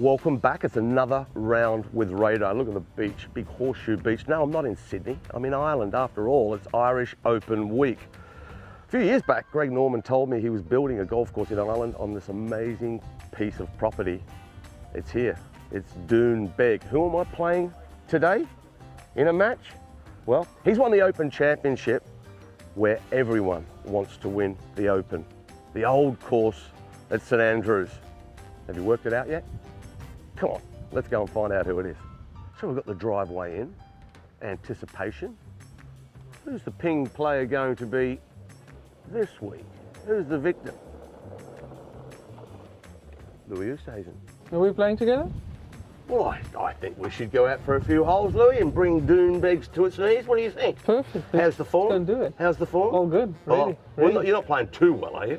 Welcome back. It's another round with Radar. Look at the beach, big horseshoe beach. No, I'm not in Sydney. I'm in Ireland after all. It's Irish Open week. A few years back, Greg Norman told me he was building a golf course in Ireland on this amazing piece of property. It's here. It's Dune Beg. Who am I playing today in a match? Well, he's won the Open Championship where everyone wants to win the Open. The old course at St Andrews. Have you worked it out yet? Come on, let's go and find out who it is. So we've got the driveway in, anticipation. Who's the ping player going to be this week? Who's the victim? Louis Oosthuizen. Are we playing together? Well, I think we should go out for a few holes, Louis, and bring Dune Begs to its knees. What do you think? Perfect. How's the form? Let's go and do it. How's the form? All good. Ready. Well, you're not playing too well, are you?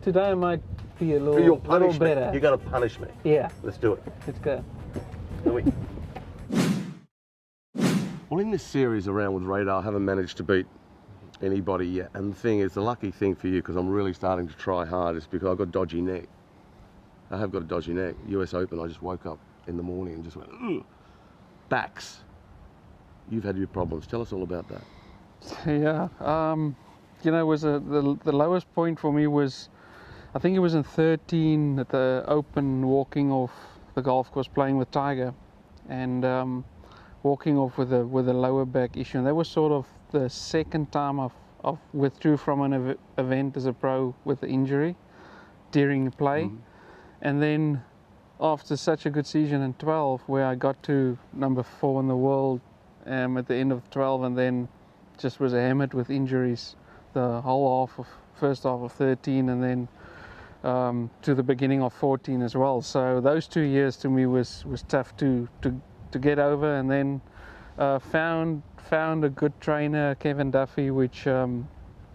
Today I might be a For your little punishment. better. You're going to punish me. Yeah. Let's do it. Let's go. Louis. Well, in this series around with Radar, I haven't managed to beat anybody yet. And the thing is, the lucky thing for you, because I'm really starting to try hard, is because I've got a dodgy neck. I have got a dodgy neck. US Open, I just woke up in the morning and just went, ugh. Backs. You've had your problems. Tell us all about that. Yeah. You know, the lowest point for me was, I think it was in 13 at the Open, walking off the golf course playing with Tiger, and walking off with a lower back issue. And that was sort of the second time I've withdrew from an event as a pro with an injury during the play. Mm-hmm. And then after such a good season in 12, where I got to number 4 in the world at the end of 12, and then just was hammered with injuries the whole first half of 13, and then to the beginning of 14 as well. So those 2 years to me was tough to get over, and then found a good trainer, Kevin Duffy, which you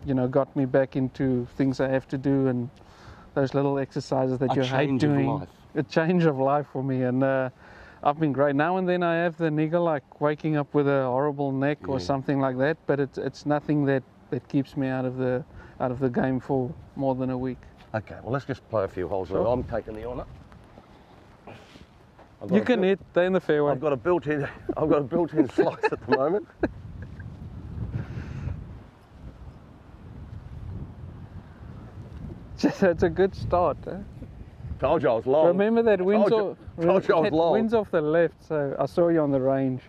know, got me back into things I have to do, and those little exercises that you hate doing. A change of life for me, and I've been great. Now and then I have the niggle, like waking up with a horrible neck or something like that, but it's nothing that keeps me out of the game for more than a week. Okay, well, let's just play a few holes. Sure. I'm taking the honour. You can hit, stay in the fairway. I've got a built-in slice at the moment. That's a good start. Told you I was long. Remember that wind's wind's off the left, so I saw you on the range.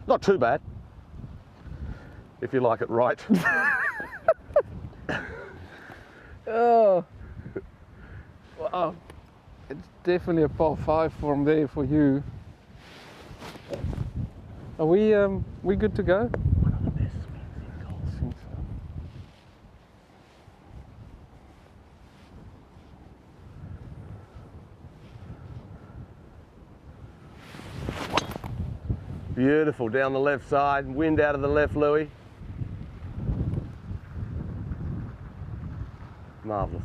Not too bad, if you like it right. Oh, wow. It's definitely a par 5 from there for you. Are we good to go? One of the best swings in golf. I think so. Beautiful, down the left side, wind out of the left, Louis. Marvellous.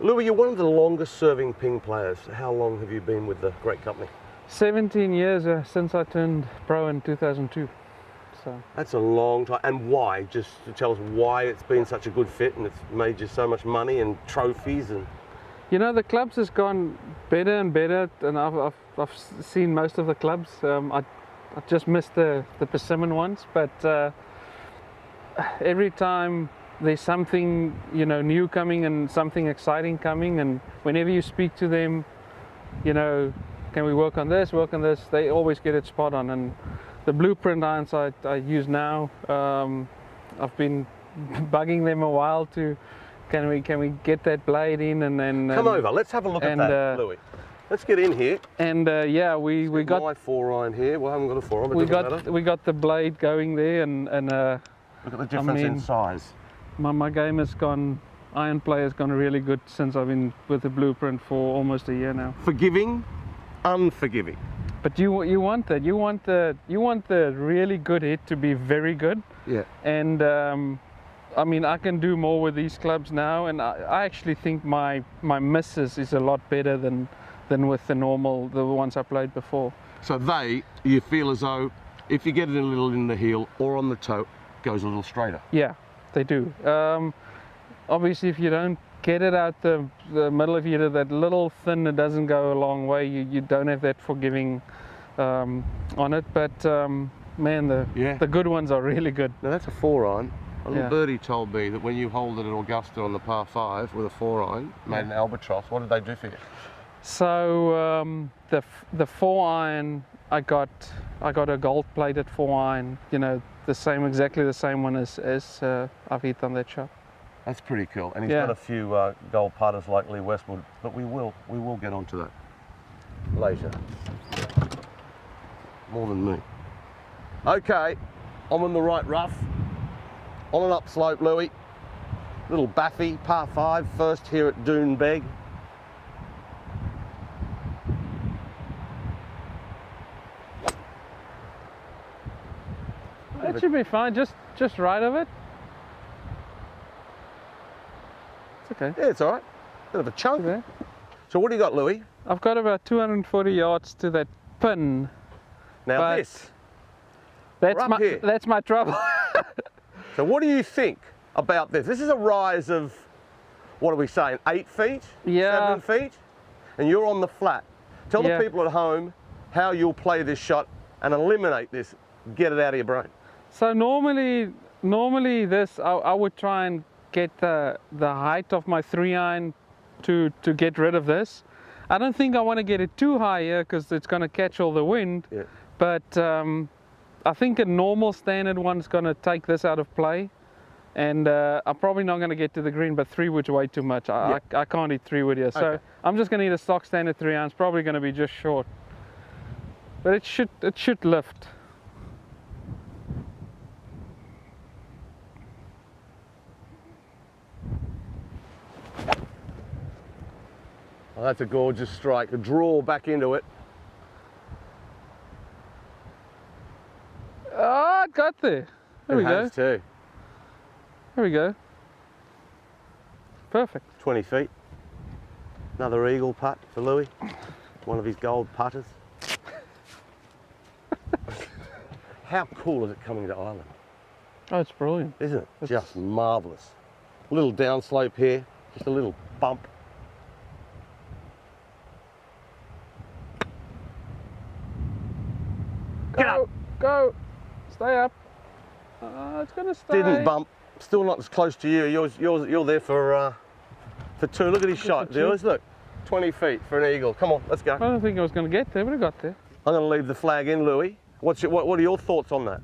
Louis, you're one of the longest serving ping players. How long have you been with the great company? 17 years since I turned pro in 2002. So that's a long time. And why? Just to tell us why it's been such a good fit and it's made you so much money and trophies. And you know, the clubs has gone better and better, and I've seen most of the clubs. I just missed the Persimmon ones, but every time there's something, you know, new coming and something exciting coming, and whenever you speak to them, you know, can we work on this, they always get it spot on. And the blueprint irons I use now, I've been bugging them a while to, can we get that blade in, and then come over, let's have a look at that, Louis. Let's get in here. And yeah, we got my 4-iron here. Well, I haven't got a 4-iron, but we got the blade going there, and look at the difference in size. My game has gone, iron play has gone really good since I've been with the blueprint for almost a year now. Forgiving, unforgiving. But you want that. You want the really good hit to be very good. Yeah. And I mean, I can do more with these clubs now, and I actually think my misses is a lot better than with the ones I played before. So you feel as though if you get it a little in the heel or on the toe, it goes a little straighter. Yeah. They do. Obviously, if you don't get it out the middle of you, that little thin, it doesn't go a long way. You don't have that forgiving on it. But man, the good ones are really good. Now that's a 4-iron. A little Yeah. birdie told me that when you hold it at Augusta on the par 5 with a 4-iron, made an albatross. What did they do for you? So the 4-iron, I got a gold-plated 4-iron. You know, exactly the same one as I've hit on that shot. That's pretty cool. And he's Yeah. got a few gold putters like Lee Westwood, but we will get onto that later. More than me. Okay, I'm in the right rough. On an upslope, Louis. Little Baffy, par 5, first here at Doonbeg. That should be fine. Just right of it. It's okay. Yeah, it's all right. Bit of a chunk. Okay. So what do you got, Louis? I've got about 240 yards to that pin. Now But this. We're up here. That's my trouble. So what do you think about this? This is a rise of, what are we saying, 8 feet? Yeah. 7 feet? And you're on the flat. Tell Yeah. the people at home how you'll play this shot and eliminate this. Get it out of your brain. So normally this I would try and get the height of my 3-iron to get rid of this. I don't think I want to get it too high here because it's going to catch all the wind. Yeah. But I think a normal standard one's going to take this out of play. And I'm probably not going to get to the green, but 3-wood's way too much. I can't hit 3-wood here. So Okay. I'm just going to hit a stock standard 3-iron. It's probably going to be just short. But it should lift. Oh, that's a gorgeous strike. A draw back into it. Oh, it got there. There we It go. has too. There we go. Perfect. 20 feet. Another eagle putt for Louis. One of his gold putters. How cool is it coming to Ireland? Oh, it's brilliant. Isn't it? Just marvellous. A little downslope here, just a little bump. Get Go, up. go. Stay up. It's gonna stay. Didn't bump. Still not as close to you. You're there for 2. Look at his shot, for 2. viewers. Look, 20 feet for an eagle. Come on, let's go. I don't think I was gonna get there, but I got there. I'm going to leave the flag in, Louis. What are your thoughts on that?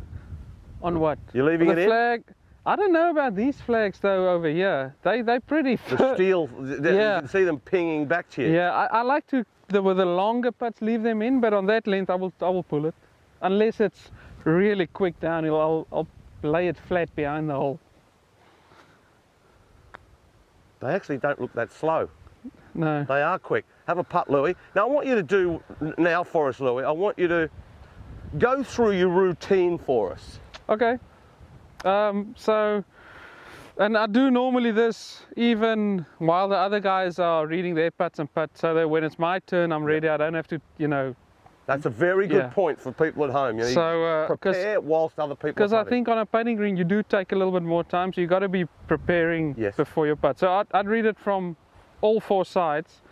On what? You're leaving the it in? flag. I don't know about these flags though over here. They're pretty. The steel, Yeah. you can see them pinging back to you. Yeah, I like to with the longer putts leave them in, but on that length I will pull it, unless it's really quick downhill. I'll lay it flat behind the hole. They actually don't look that slow. No. They are quick. Have a putt, Louis. Now I want you to do now for us, Louis. I want you to go through your routine for us. Okay. So, and I do normally this even while the other guys are reading their putts and putts, so that when it's my turn, I'm ready. I don't have to, That's a very good Yeah. point for people at home. You know, So, prepare whilst other people. because are I putting. think on a putting green you do take a little bit more time, so you got to be preparing Yes. before your putt. So I'd read it from all 4 sides.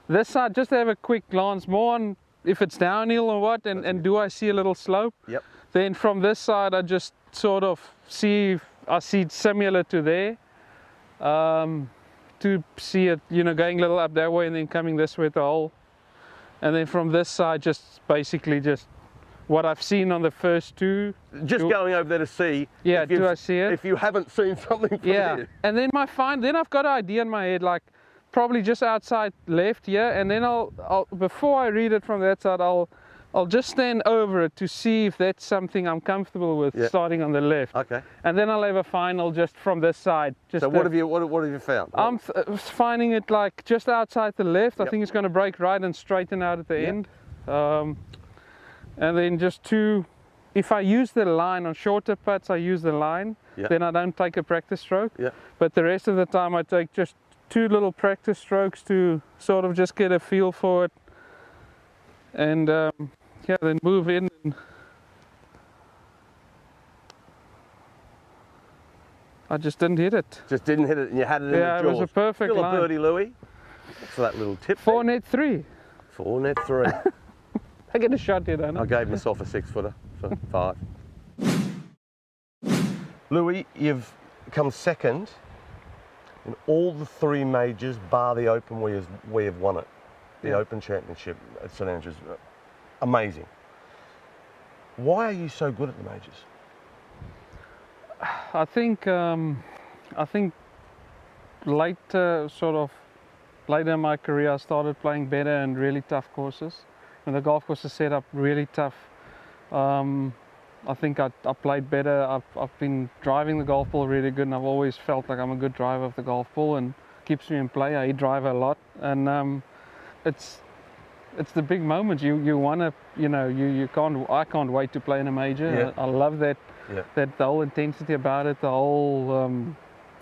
This side, just to have a quick glance more on if it's downhill or what, and do I see a little slope? Yep. Then from this side, I just sort of see if I see it similar to there. To see it, going a little up that way and then coming this way at the hole. And then from this side, just basically just what I've seen on the first 2. Just going over there to see. Yeah, if you've- do I see it? If you haven't seen something from Yeah, here. and then then I've got an idea in my head, like probably just outside left here, and then I'll before I read it from that side, I'll just stand over it to see if that's something I'm comfortable with, Yeah. starting on the left. Okay. And then I'll have a final just from this side. Just So what have you found? I'm finding it like just outside the left. I Yep. think it's going to break right and straighten out at the Yep. end. And then just if I use the line on shorter putts, I use the line. Yep. Then I don't take a practice stroke. Yeah. But the rest of the time I take just 2 little practice strokes to sort of just get a feel for it. And then move in. And I just didn't hit it. Just didn't hit it, and you had it in the Yeah, jaws. it was a perfect Still line. a birdie, Louis. Thanks for that little tip. 4 net 3. 4 net 3. I get a shot here, don't I? I gave myself a 6-footer for 5. Louis, you've come second in all the 3 majors, bar the Open where you've won it. The Open Championship at St Andrews. Amazing. Why are you so good at the majors? I think later in my career I started playing better and really tough courses. And the golf course is set up really tough. I think I played better. I've been driving the golf ball really good, and I've always felt like I'm a good driver of the golf ball, and keeps me in play. I drive a lot, and it's the big moments. You want to, I can't wait to play in a major. Yeah. I love that. Yeah. That the whole intensity about it, the whole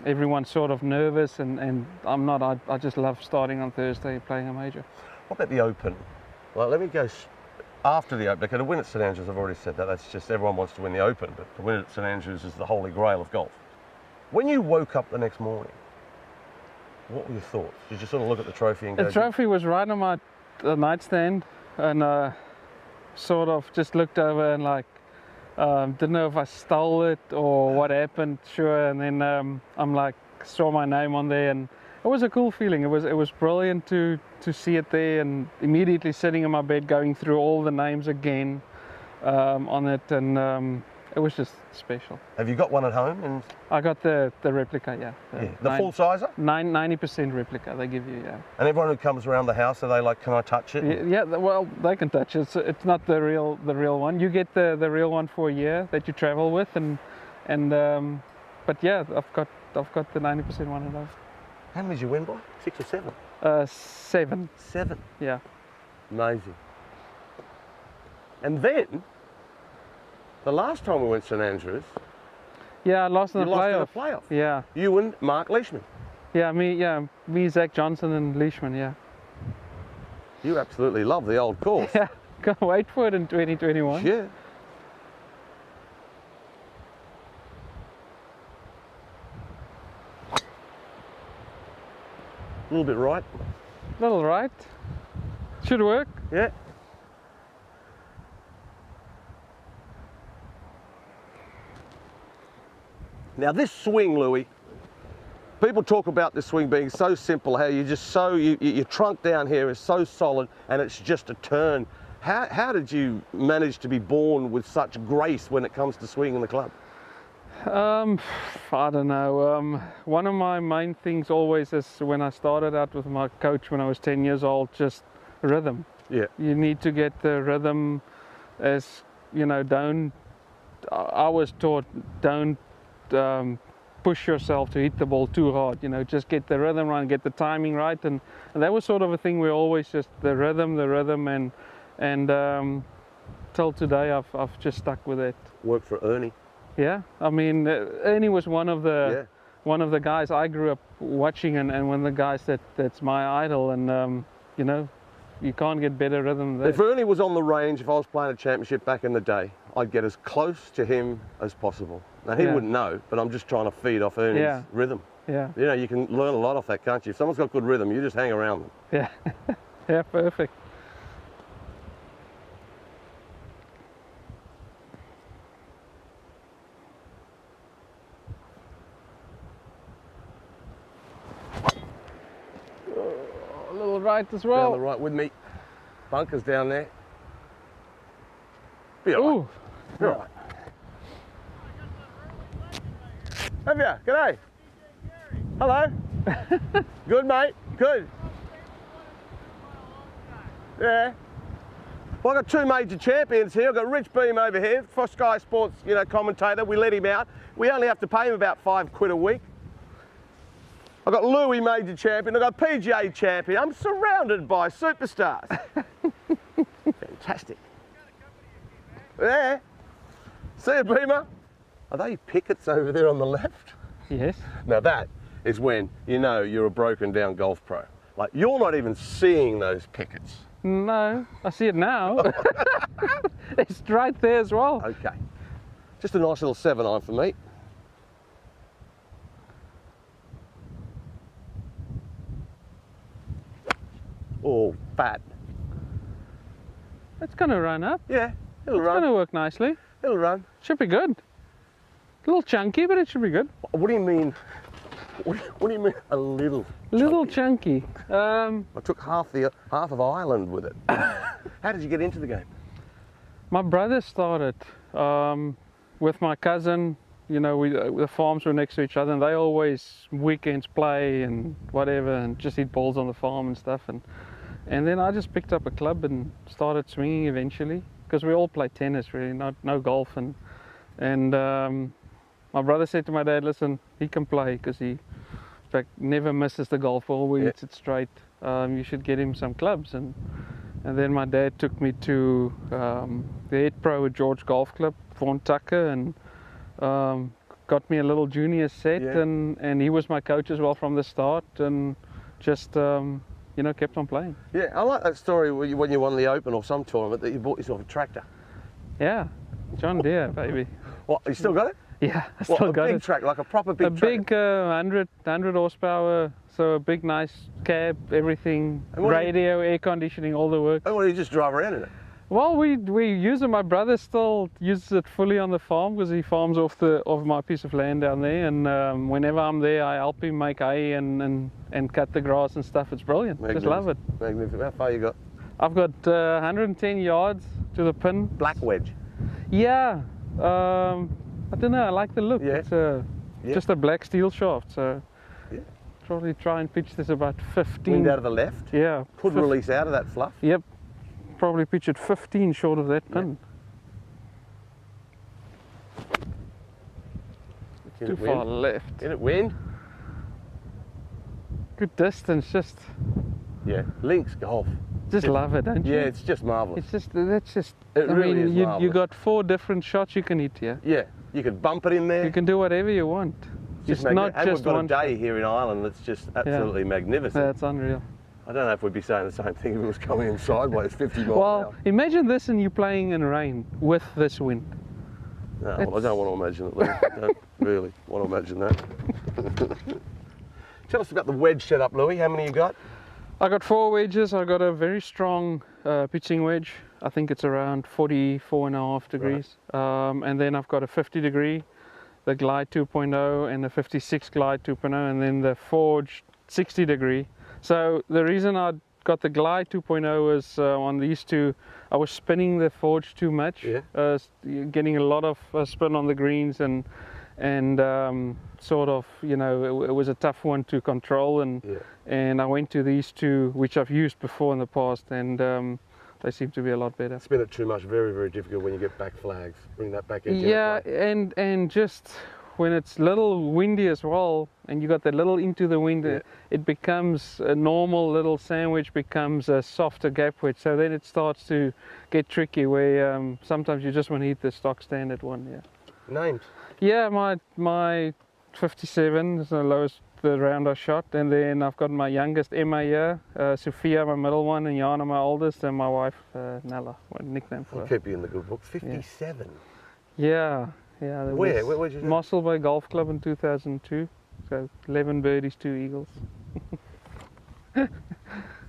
everyone's sort of nervous, and I'm not. I just love starting on Thursday playing a major. What about the Open? Well, let me go after the Open. Because to win at St Andrews, I've already said that. That's just everyone wants to win the Open, but to win at St Andrews is the holy grail of golf. When you woke up the next morning, what were your thoughts? Did you sort of look at the trophy and go? The trophy was right on my nightstand, and sort of just looked over and like didn't know if I stole it or what happened. Sure, and then I'm like saw my name on there, and it was a cool feeling. It was brilliant to see it there, and immediately sitting in my bed going through all the names again on it, and it was just special. Have you got one at home? And I got the replica, yeah. the full sizer? 90% replica they give you, yeah. And everyone who comes around the house, are they like, can I touch it? Yeah, well, they can touch it. It's not the real one. You get the real one for a year that you travel with, and but yeah, I've got the 90% one of those. How many did you win by? 6 or 7? 7. 7. Yeah. Amazing. And then, the last time we went to St Andrews, yeah, I lost in the playoff. Lost in the playoff. Yeah. You and Mark Leishman. Yeah, me, Zach Johnson and Leishman, yeah. You absolutely love the old course. Yeah, can't wait for it in 2021. Yeah. A little bit right. Little right. Should work. Yeah. Now this swing, Louis, people talk about this swing being so simple, how you just your trunk down here is so solid and it's just a turn. How did you manage to be born with such grace when it comes to swinging the club? I don't know. One of my main things always is when I started out with my coach when I was 10 years old, just rhythm. Yeah. You need to get the rhythm as, I was taught, don't push yourself to hit the ball too hard, just get the rhythm right, get the timing right, and that was sort of a thing where always just the rhythm, and till today I've just stuck with it. Worked for Ernie. Yeah, I mean Ernie was one of the guys I grew up watching, and one of the guys that's my idol, and you can't get better rhythm than that. If Ernie was on the range, if I was playing a championship back in the day, I'd get as close to him as possible. Now he wouldn't know, but I'm just trying to feed off Ernie's rhythm. Yeah. You can learn a lot off that, can't you? If someone's got good rhythm, you just hang around them. Yeah. Yeah, perfect. A little right as well. Down the right with me. Bunkers down there. Be all right. Be all right. Have you? G'day. Hello. Good, mate. Good. Yeah. Well, I've got 2 major champions here. I've got Rich Beam over here, for Sky Sports, commentator. We let him out. We only have to pay him about £5 a week. I've got Louis, major champion. I've got PGA champion. I'm surrounded by superstars. Fantastic. Yeah. See you, Beamer. Are they pickets over there on the left? Yes. Now that is when you're a broken down golf pro. Like, you're not even seeing those pickets. No, I see it now. It's right there as well. Okay. Just a nice little 7-iron for me. or fat? It's going to run up. Yeah, it'll It's run. going to work nicely. It'll run. Should be good. A little chunky, but it should be good. What do you mean? What do you mean a little? Little chunky. I took half of Ireland with it. How did you get into the game? My brother started with my cousin. You know, the farms were next to each other, and they always weekends play and whatever, and just hit balls on the farm and stuff. And then I just picked up a club and started swinging eventually, because we all play tennis really, no golf. And my brother said to my dad, listen, he can play because he, in fact, never misses the golf ball, we hits it straight. You should get him some clubs. And then my dad took me to the head pro at George Golf Club, Vaughan Tucker, and got me a little junior set, and he was my coach as well from the start, and just you know, kept on playing. Yeah, I like that story when you won the Open or some tournament that you bought yourself a tractor. Yeah, John Deere, baby. What, you still got it? Yeah, I still got a big it. tractor, like a proper big tractor? A big 100 horsepower, so a big nice cab, everything, radio, air conditioning, all the work. And what, do you just drive around in it? Well, we use it. My brother still uses it fully on the farm because he farms off my piece of land down there. And whenever I'm there, I help him make hay and cut the grass and stuff. It's brilliant. Just love it. Magnificent. How far you got? I've got 110 yards to the pin. Black wedge. Yeah. I don't know. I like the look. Yeah. It's just a black steel shaft. So probably try and pitch this about 15. Wind out of the left. Yeah. Could release out of that fluff. Yep. Probably pitch it 15 short of that pin. Too far left. In it wind. Good distance, just. Yeah, links golf. Just love it, don't you? Yeah, it's just marvellous. It's just, that's just. It really is marvellous. You got 4 different shots you can hit here. Yeah, you can bump it in there. You can do whatever you want. It's not and just we've got one a day here in Ireland that's just absolutely magnificent. That's unreal. I don't know if we'd be saying the same thing if it was coming in sideways 50 miles an Well, hour. imagine this and you playing in rain with this wind. No, well, I don't want to imagine it, Lee. I don't really want to imagine that. Tell us about the wedge setup, Louis. How many you got? I got 4 wedges. I got a very strong pitching wedge. I think it's around 44.5 degrees. Right. And then I've got a 50 degree, the Glide 2.0, and the 56 Glide 2.0, and then the Forge 60 degree. So the reason I got the Glide 2.0 is on these two, I was spinning the Forge too much, getting a lot of spin on the greens, and sort of, you know, it was a tough one to control, and I went to these two, which I've used before in the past, and they seem to be a lot better. Spin it too much, very, very difficult when you get back flags. Bring that back into play. and just when it's little windy as well, and you got that little into the wind, it becomes a normal little sandwich, becomes a softer gap wedge. So then it starts to get tricky, where sometimes you just want to hit the stock standard one. Names? Yeah, my 57 is the lowest, the round I shot, and then I've got my youngest Emma here, Sophia my middle one, and Jana my oldest, and my wife Nella, what nickname for her. I'll keep you in the good book. 57. Yeah. Where'd you do? Mossel Bay Golf Club in 2002. So 11 birdies, 2 eagles. It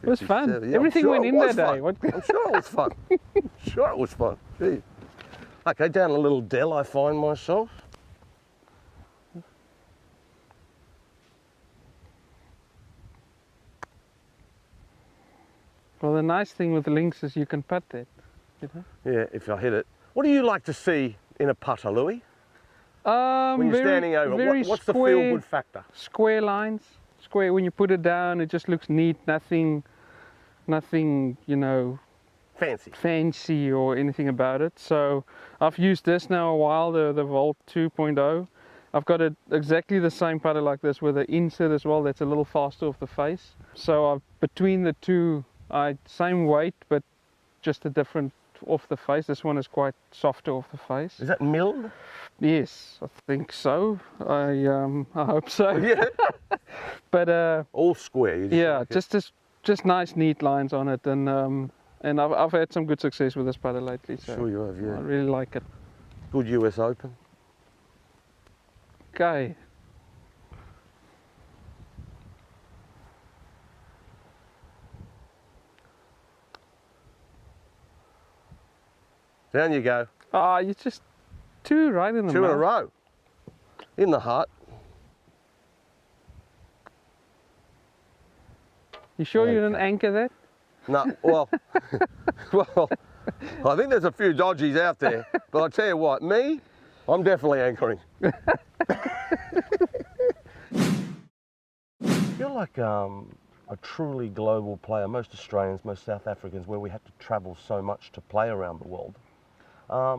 was fun. Yeah, Everything went in that day. I'm sure it was fun. Sure it was fun. Gee. Okay, down a little dell I find myself. Well, the nice thing with the links is you can putt it. You know? Yeah, if I hit it. What do you like to see in a putter, Louis? When you're standing over, what's the feel-good factor? Square lines. Square. When you put it down, it just looks neat. Nothing, you know, fancy or anything about it. So I've used this now a while, the Volt 2.0. I've got exactly the same putter like this with an insert as well. That's a little faster off the face. So between the two, same weight, but just a different off the face. This one is quite softer off the face. Is that milled? Yes, I think so. I hope so. Yeah. But all square. Yeah, just nice, neat lines on it, and I've had some good success with this putter lately. So sure you have, yeah. I really like it. Good US Open. Okay. Down you go. Ah, you just two right in the Two in a mouth. row. In the heart. You sure you didn't Okay. anchor that? No, well, well, I think there's a few dodgies out there, but I tell you what, me, I'm definitely anchoring. You're like a truly global player. Most Australians, most South Africans, where we have to travel so much to play around the world. How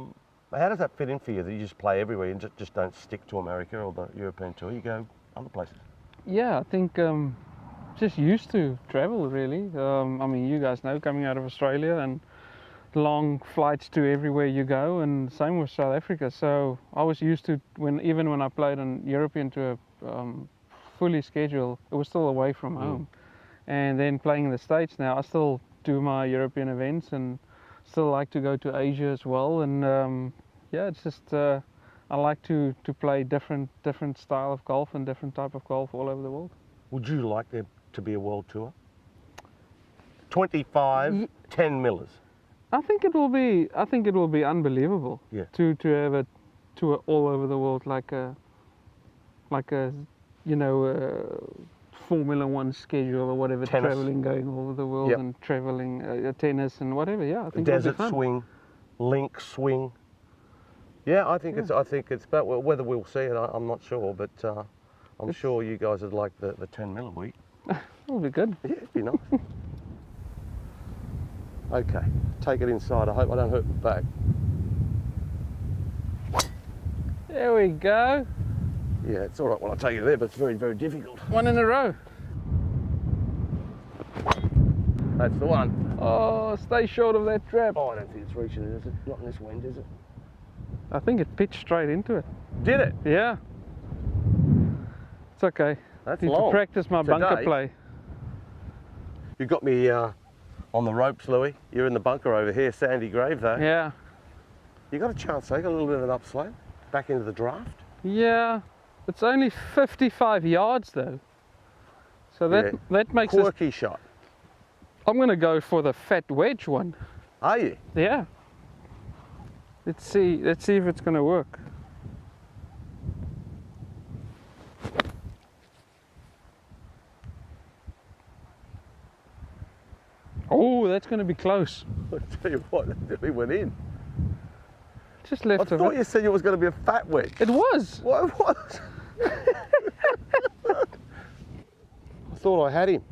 does that fit in for you, that you just play everywhere and just don't stick to America or the European tour, you go other places? Yeah, I think just used to travel really. I mean, you guys know, coming out of Australia and long flights to everywhere you go, and same with South Africa. So I was used to, even when I played on European tour, fully scheduled, it was still away from home. And then playing in the States now, I still do my European events and still like to go to Asia as well. And yeah, it's just I like to play different style of golf and different type of golf all over the world. Would you like there to be a world tour? 25 10 millers. I think it will be unbelievable. Yeah. To have a tour all over the world, like a Formula One schedule or whatever, Tennis. traveling, going all over the world. Yep. And traveling, tennis and whatever. Yeah, I think Desert it'll be fun. swing, link swing. Yeah, I think it's. But whether we'll see it, I'm not sure. But I'm sure you guys would like the 10 mil a week. It'll be good. Yeah, it'd be nice. Okay, take it inside. I hope I don't hurt my back. There we go. Yeah, it's all right when I take it there, but it's very, very difficult. One in a row. That's the one. Oh, stay short of that trap. Oh, I don't think it's reaching it, is it? Not in this wind, is it? I think it pitched straight into it. Did it? Yeah. It's okay. That's Need long. to practice my bunker Today, play. You got me on the ropes, Louis. You're in the bunker over here, sandy grave though. Yeah. You got a chance, though. You got a little bit of an upslope back into the draft. Yeah. It's only 55 yards though. So that Yeah. that makes it. Quirky shot. I'm gonna go for the fat wedge one. Are you? Yeah. Let's see if it's gonna work. Oh, that's gonna be close. I tell you what, it really went in. Just I left of thought it. you said it was going to be a fat wedge. It was. What? I thought I had him.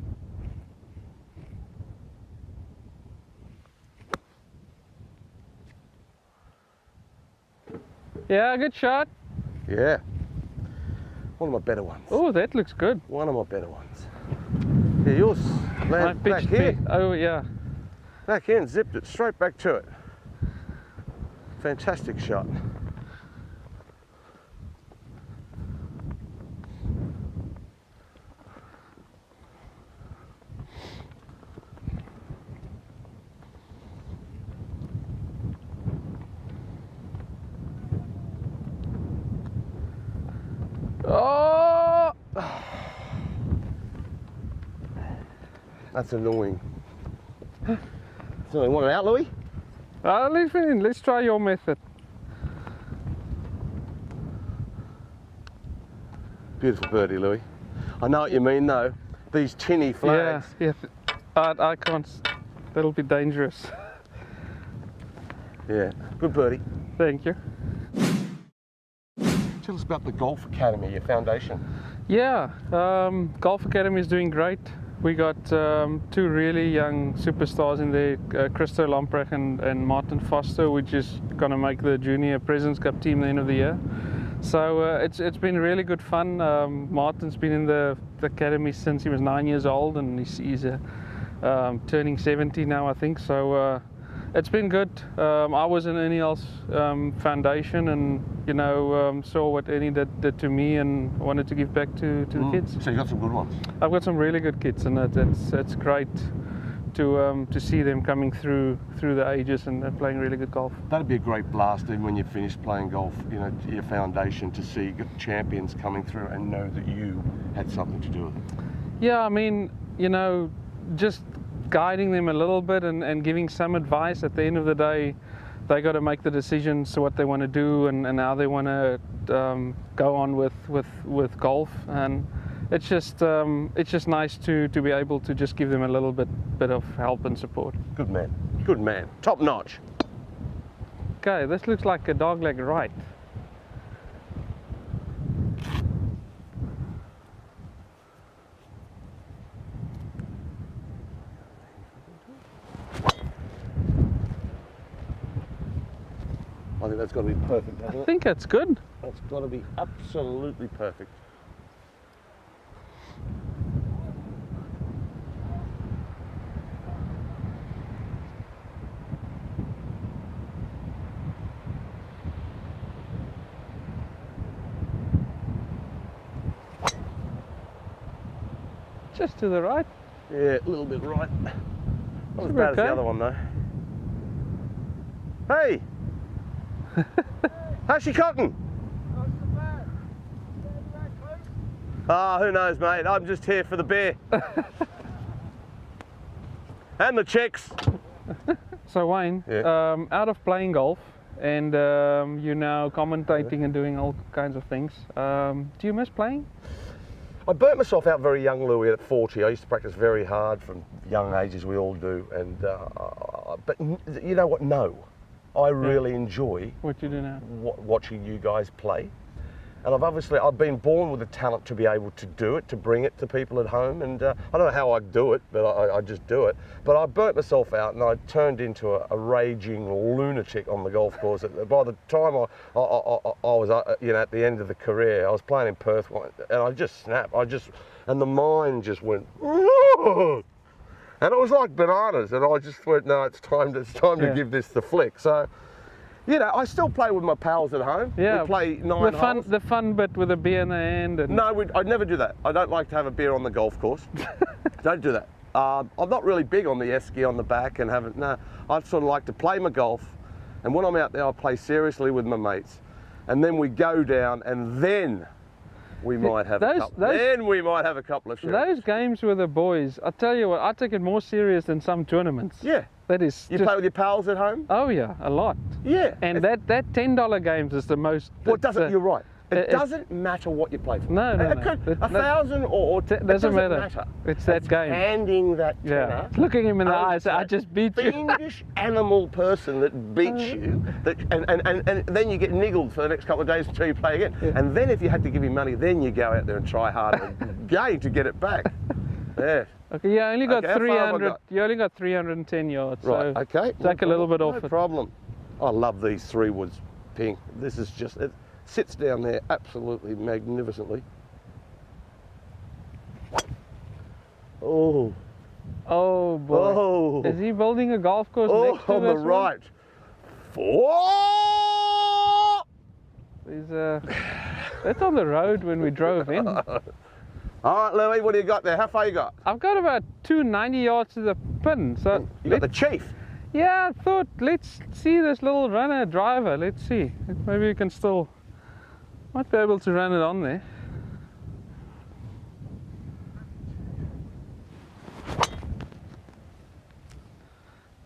Yeah, good shot. Yeah. One of my better ones. Oh, that looks good. One of my better ones. Yeah, yours I landed back pitched here. Oh yeah. Back here and zipped it straight back to it. Fantastic shot. Oh. That's annoying. So, you want it out, Louis? Leave it in. Let's try your method. Beautiful birdie, Louis. I know what you mean, though. These tinny flags. Yeah. I can't. That'll be dangerous. Yeah. Good birdie. Thank you. Tell us about the Golf Academy, your foundation. Yeah, Golf Academy is doing great. We got two really young superstars in there, Christo Lamprecht and Martin Foster, which is going to make the Junior Presidents Cup team at the end of the year. So it's been really good fun. Martin's been in the academy since he was 9 years old, and he's turning 70 now, I think. So it's been good. I was in Ernie's foundation, and saw what Ernie did to me, and wanted to give back to the kids. So you got some good ones. I've got some really good kids, and it's great to see them coming through the ages and playing really good golf. That'd be a great blast, even when you finish playing golf, your foundation, to see champions coming through and know that you had something to do with it. Yeah, I mean, just guiding them a little bit and giving some advice. At the end of the day, they got to make the decisions what they want to do and how they want to go on with golf, and it's just nice to be able to just give them a little bit of help and support. Good man, good man, top notch. Okay, this looks like a dogleg right. I think that's got to be perfect, hasn't I it? think that's good. That's got to be absolutely perfect. Just to the right. Yeah, a little bit right. Not as Should be bad as the okay. other one though. Hey! How's she cotton? Ah, who knows, mate? I'm just here for the beer. And the chicks. So Wayne, Yeah. out of playing golf and you're now commentating and doing all kinds of things, do you miss playing? I burnt myself out very young, Louis, at 40. I used to practice very hard from young age, as we all do. And but you know what? No, I really enjoy What you do now? watching you guys play. And I've been born with the talent to be able to do it, to bring it to people at home. And I don't know how I do it, but I just do it. But I burnt myself out, and I turned into a raging lunatic on the golf course. By the time I was, at the end of the career, I was playing in Perth, and I just snapped. And the mind just went, and it was like bananas. And I just went, no, it's time to give this the flick. So. I still play with my pals at home. Yeah, we play 9 holes. The fun bit with a beer in the hand. And No, I'd never do that. I don't like to have a beer on the golf course. Don't do that. I'm not really big on the esky on the back and haven't. No, I sort of like to play my golf, and when I'm out there, I play seriously with my mates, and then we go down, and then we might have a couple of shots. Those games with the boys, I tell you what, I take it more serious than some tournaments. Yeah. That is. You play with your pals at home? Oh yeah, a lot. Yeah. And that $10 games is the most. Well, it doesn't. You're right. It doesn't matter what you play for. No. $1,000 or it doesn't matter. It's that game. Handing that tenner. Looking him in the eyes, I just beat you. Fiendish animal person that beats you, and then you get niggled for the next couple of days until you play again. Yeah. And then if you had to give him money, then you go out there and try harder again to get it back. Yeah. Okay, you only got 300. You only got 310 yards. Right. So Okay. take a little bit off it. No problem. I love these 3 woods ping. This is just. It sits down there absolutely magnificently. Oh. Oh boy. Oh. Is he building a golf course next to on the this one? right. 4. He's that's on the road when we drove in. All right, Louis, what do you got there? How far you got? I've got about 290 yards to the pin. So You got the chief. yeah, I thought let's see this little runner driver. Let's see. Maybe we can still might be able to run it on there.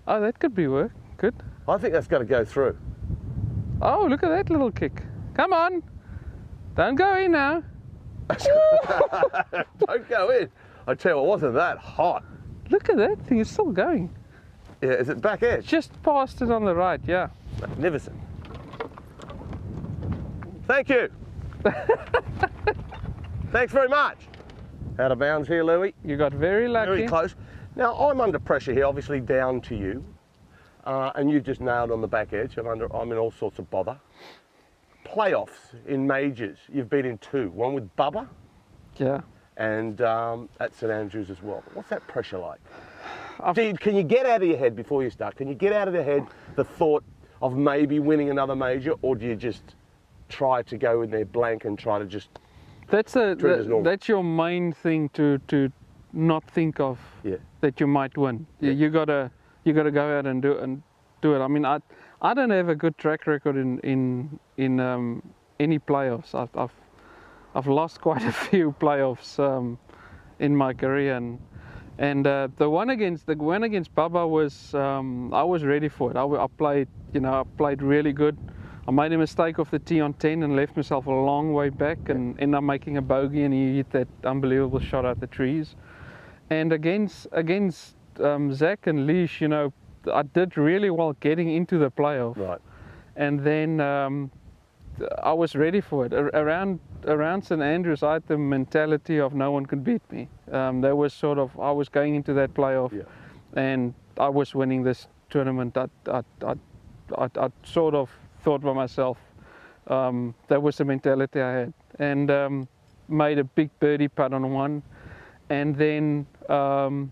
Oh, that could be work. Good. I think that's going to go through. Oh, look at that little kick. Come on. Don't go in now. Don't go in. I tell you, it wasn't that hot. Look at that thing. It's still going. Yeah, is it back edge? Just past it on the right, yeah. Magnificent. Thank you. Thanks very much. Out of bounds here, Louis. You got very lucky. Very close. Now, I'm under pressure here, obviously down to you. And you've just nailed on the back edge. I'm in all sorts of bother. Playoffs in majors. You've been in 2. One with Bubba. Yeah. And at St Andrews as well. What's that pressure like? Can you get out of your head before you start? Can you get out of your head the thought of maybe winning another major, or do you just try to go in there blank and try to just That's treat it as normal? that's your main thing to not think of. Yeah. That you might win. Yeah. You gotta go out and do it. I mean, I don't have a good track record in any playoffs. I've lost quite a few playoffs in my career, and And the one against Bubba was I was ready for it. I played, I played really good. I made a mistake off the tee on 10 and left myself a long way back and ended up making a bogey, and he hit that unbelievable shot out the trees. And against Zach and Leash, I did really well getting into the playoff. Right. And then I was ready for it. Around St Andrews, I had the mentality of no one could beat me. There was sort of, I was going into that playoff, and I was winning this tournament. I sort of thought by myself, that was the mentality I had, and made a big birdie putt on one, and then on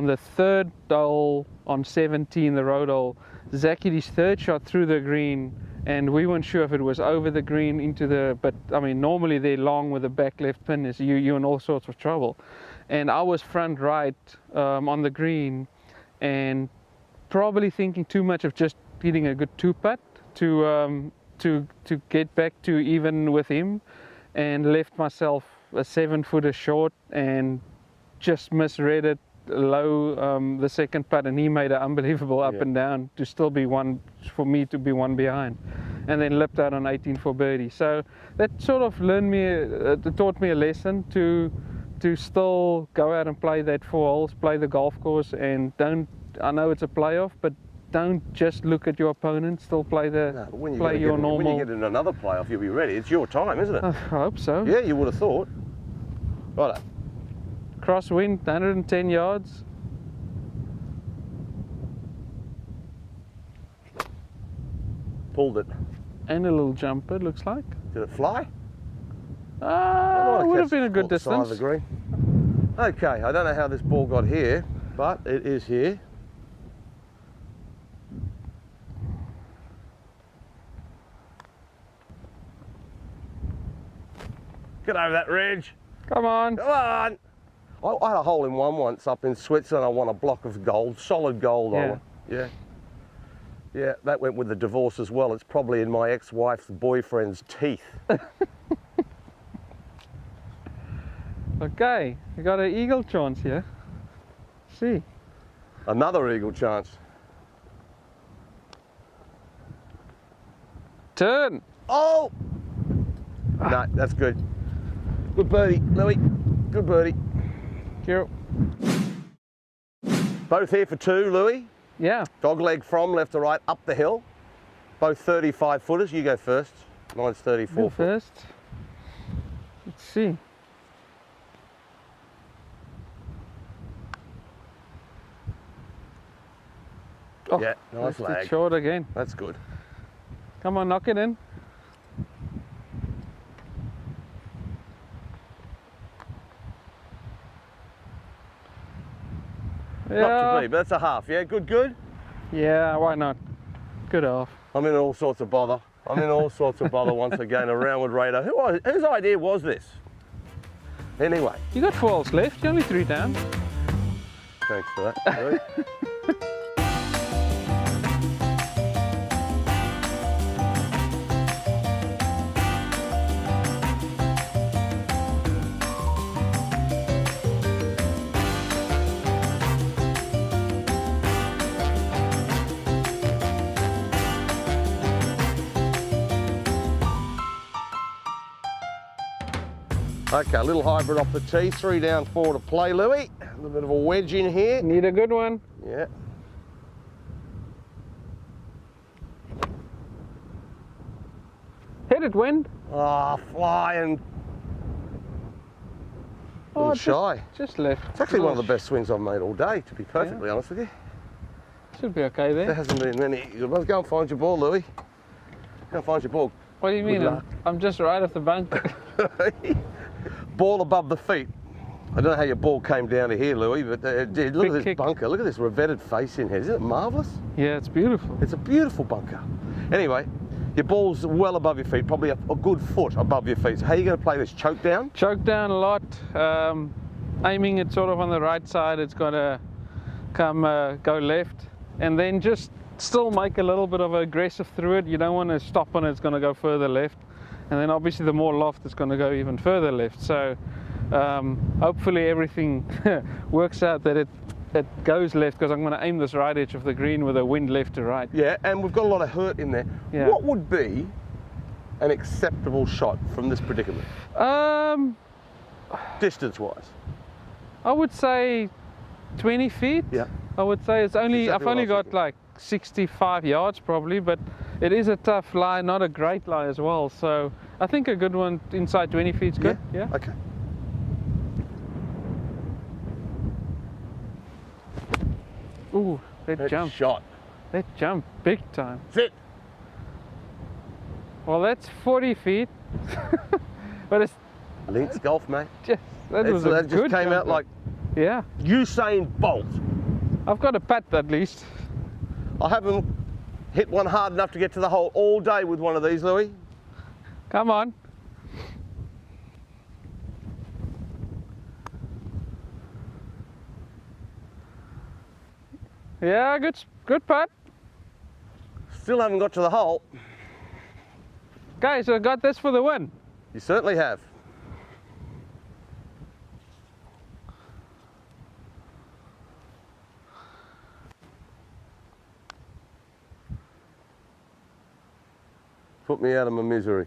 the third hole on 17, the road hole, Zach hit his third shot through the green, and we weren't sure if it was over the green into the, but I mean normally they're long with the back left pin, is you're in all sorts of trouble, and I was front right on the green, and probably thinking too much of just hitting a good 2-putt to get back to even with him, and left myself a 7-footer short and just misread it low the second putt, and he made an unbelievable up and down to still be one, for me to be one behind, and then lipped out on 18 for birdie. So that sort of taught me a lesson to still go out and play that 4 holes, play the golf course, and I know it's a playoff, but don't just look at your opponent, still play normal. When you get in another playoff, you'll be ready. It's your time, isn't it? I hope so. Yeah, you would have thought. Right. Crosswind, 110 yards. Pulled it. And a little jumper, it looks like. Did it fly? Would have been a good distance. Side of the green. Okay, I don't know how this ball got here, but it is here. Get over that ridge. Come on. Come on. I had a hole in one once up in Switzerland. I won a block of gold, solid gold. Yeah, that went with the divorce as well. It's probably in my ex-wife's boyfriend's teeth. Okay, you got an eagle chance here. See. Another eagle chance. Turn. Oh! No, that's good. Good birdie, Louis. Good birdie. Here. Both here for 2, Louis. Yeah. Dogleg from left to right, up the hill. Both 35 footers. You go first. Mine's 34 Go first. Let's see. Oh, yeah, nice lag. Short again. That's good. Come on, knock it in. Yeah. Not to be, but that's a half, yeah? Good? Yeah, why not? Good half. I'm in all sorts of bother. Once again, around with radar. Whose idea was this? Anyway. You got 4 holes left, you're only 3 down. Thanks for that, Louis. Okay, a little hybrid off the tee, 3 down, 4 to play, Louis. A little bit of a wedge in here. Need a good one. Yeah. Hit it, wind. Oh, flying. Oh, shy. Just left. It's actually one of the best swings I've made all day, to be perfectly honest with you. Should be okay there. There hasn't been many good ones. Go and find your ball, Louis. Go and find your ball. What do you mean? I'm just right off the bunker. Ball above the feet. I don't know how your ball came down to here, Louis, but dude, look at this bunker. Look at this revetted face in here. Isn't it marvellous? Yeah, it's beautiful. It's a beautiful bunker. Anyway, your ball's well above your feet, probably a good foot above your feet. So how are you going to play this? Choke down? Choke down a lot. Aiming it sort of on the right side, it's going to go left. And then just still make a little bit of aggressive through it. You don't want to stop on it, it's going to go further left. And then obviously the more loft, it's going to go even further left. So Hopefully everything works out that it goes left, because I'm going to aim this right edge of the green with a wind left to right. Yeah, and we've got a lot of hurt in there. Yeah. What would be an acceptable shot from this predicament, distance-wise? I would say 20 feet. Yeah. I would say it's only, Exactly I've only what I was got like 65 yards probably, but it is a tough lie, not a great lie as well. So I think a good one inside 20 feet is good. Yeah. Okay. Ooh, that That jump. shot. That jump, big time. Sit. Well, that's 40 feet. But it's Links golf, mate. just, that was a That just good came out jump. like Yeah. Usain Bolt. I've got a putt at least. I haven't hit one hard enough to get to the hole all day with one of these, Louis. Come on. Yeah, good putt. Still haven't got to the hole. Guys, I got this for the win. You certainly have. Put me out of my misery.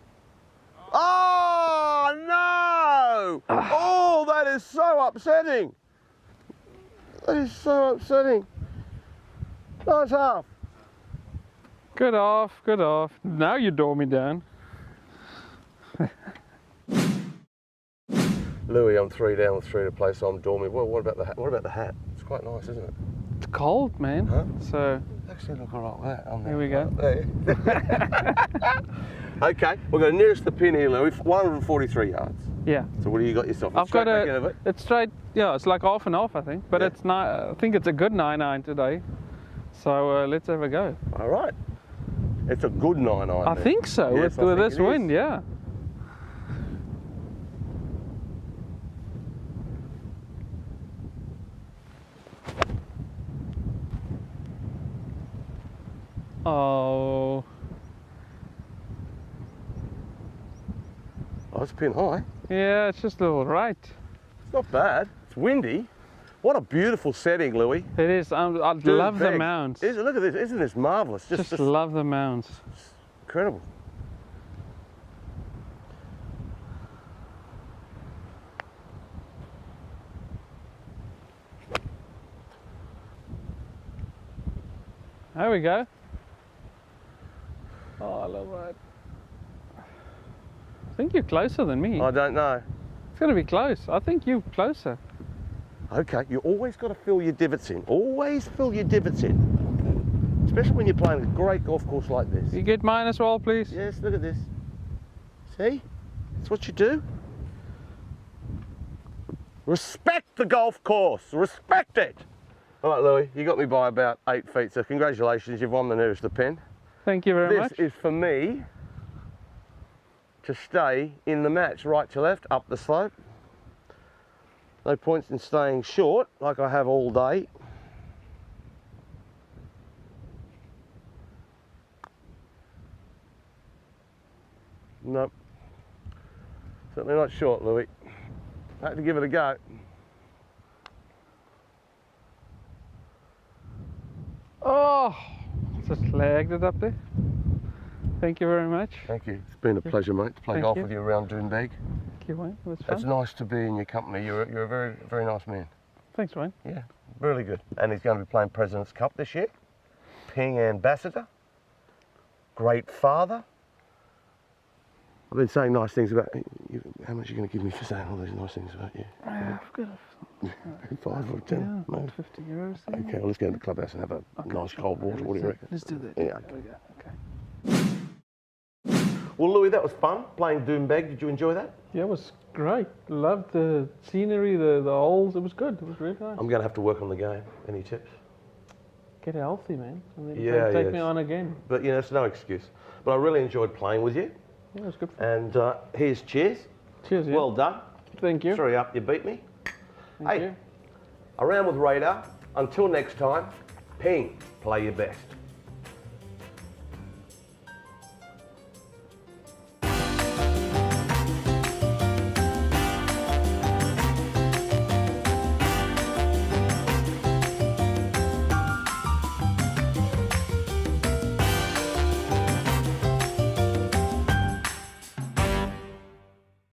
Oh, no! Oh, that is so upsetting. That is so upsetting. Nice half. Good off, good off. Now you dore me down. Louis, I'm 3 down with 3 to play, so I'm dorming. Well, what about the hat? What about the hat? It's quite nice, isn't it? It's cold, man. Huh? So Actually, look all right with that. here we go. Okay, we've got nearest the pin here, Louis. 143 yards. Yeah. So what do you got yourself? I've Straight got back into it? it's straight, yeah, it's like half and half, I think. But Yeah. it's not, I think it's a good 9-9 today. So let's have a go. All right. It's a good 9-iron. I then. think so, Yes, I with think this it is. wind, yeah. Oh, Oh, it's pin high. yeah, it's just a little right. It's not bad. It's windy. What a beautiful setting, Louis. It is, I Dude, love the Begs. mounds. Look at this. Isn't this marvellous? Just love the mounds. incredible. There we go. Oh, I love it. I think you're closer than me. I don't know. It's going to be close. I think you're closer. Okay, you always got to fill your divots in. Always fill your divots in. Especially when you're playing a great golf course like this. You get mine as well, please? Yes, look at this. See? That's what you do. Respect the golf course. Respect it. All right, Louis, you got me by about 8 feet, so congratulations, you've won the nearest the pin. Thank you very much. This is for me to stay in the match, right to left, up the slope. No points in staying short, like I have all day. Nope. Certainly not short, Louis. I had to give it a go. Oh, just lagged it up there. Thank you very much. Thank you. It's been a pleasure, mate, to play Thank golf you. with you around Doonbeg. Thank you, Wayne. It was It's fun. nice to be in your company. You're a very, very nice man. Thanks, Wayne. Yeah, really good. And he's going to be playing President's Cup this year. Ping ambassador. Great father. I've been saying nice things about you. How much are you going to give me for saying all these nice things about you? I've got 5 or 10? yeah, No. 50 euros. There. Okay, well, let's go to the clubhouse and have a nice cold water. What do you reckon? Let's do that. Yeah. There we go. Okay. Well, Louis, that was fun playing Doonbeg. Did you enjoy that? Yeah, it was great. Loved the scenery, the holes. It was good. It was really nice. I'm going to have to work on the game. Any tips? Get healthy, man. And then Yeah, take yes. me on again. But, you know, it's no excuse. But I really enjoyed playing with you. Yeah, it was good fun. And here's cheers. Cheers, yeah. Well done. Thank you. 3 up, you beat me. Thank Hey, you. around with Radar. Until next time, ping, play your best.